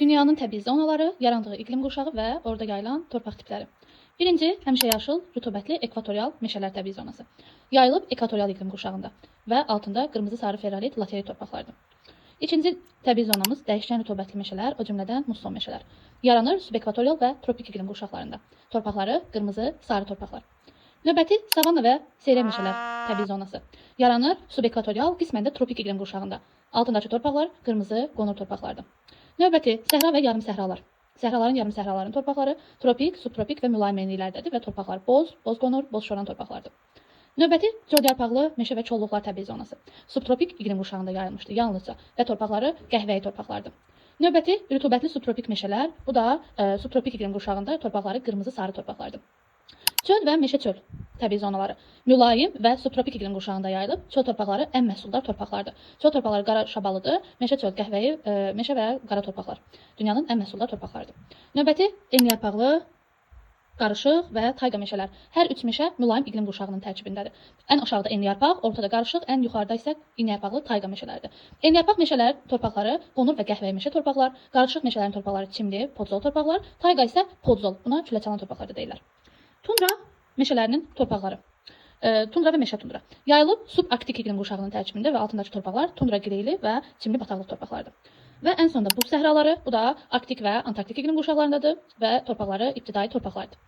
Dünyanın təbii zonaları, yarandığı iqlim qurşağı və orada yayılan torpaq tipləri. Birinci, həmişəyaşıl, rütubətli ekvatorial meşələr təbii zonası. Yayılıb ekvatorial iqlim qurşağında və altında qırmızı-sarı ferolit laterit torpaqlardır. İkinci təbii zonamız dəyişkən rütubətli meşələr, o cümlədən musson meşələr. Yaranır subekvatorial və tropik iqlim qurşaqlarında. Torpaqları qırmızı, sarı torpaqlar. Növbəti savanna və seyrək meşələr təbii zonası. Yaranır subekvatorial, qismən də tropik iqlim qurşağında. Altındakı torpaqlar qırmızı, qonur torpaqlardır. Növbəti səhra və yarım səhralar. Səhraların, yarım səhraların torpaqları tropik, subtropik və mülayim enliklərdədir və torpaqlar boz, boz qonur, boz şoran torpaqlardır. Növbəti codyarpaqlı meşə və çolluqlar təbii zonası. Subtropik iqlim qurşağında yayılmışdır yalnızca və torpaqları qəhvəyi torpaqlardır. Növbəti rütubətli subtropik meşələr, bu da subtropik iqlim qurşağında torpaqları qırmızı, sarı torpaqlardır. Çöl və meşə çöl təbii zonaları. Mülayim və subtropik iqlim qurşağında yayılıb, çöl torpaqları ən məhsuldar torpaqlardır. Çöl torpaqları qara şabalıdır, meşə çöl qəhvəyi, meşə və qara torpaqlar. Dünyanın ən məhsuldar torpaqlarıdır. Növbəti enliyarpaqlı, qarışıq və tayqa meşələr. Hər üç meşə mülayim iqlim qurşağının tərkibindədir. Ən aşağıda enliyarpaq, ortada qarışıq, ən yuxarıda isə enliyarpaqlı tayqa meşələrdir. Enliyarpaq meşələr torpaqları qonur və qəhvəyi meşə torpaqlar, qarışıq meşələrin torpaqları çimli, podzol torpaqlar, tayqa isə podzol, buna küləçalan torpaqlar da deyirlər. Tundra meşələrinin torpaqları. Tundra və meşə tundra. Yayılıb subarktik iqlim qurşağının tərkibində və altındakı torpaqlar tundra gireyli və çimli bataqlıq torpaqlardır. Və ən sonda buz səhraları, bu da arktik və antarktik iqlim qurşaqlarındadır və torpaqları ibtidai torpaqlardır.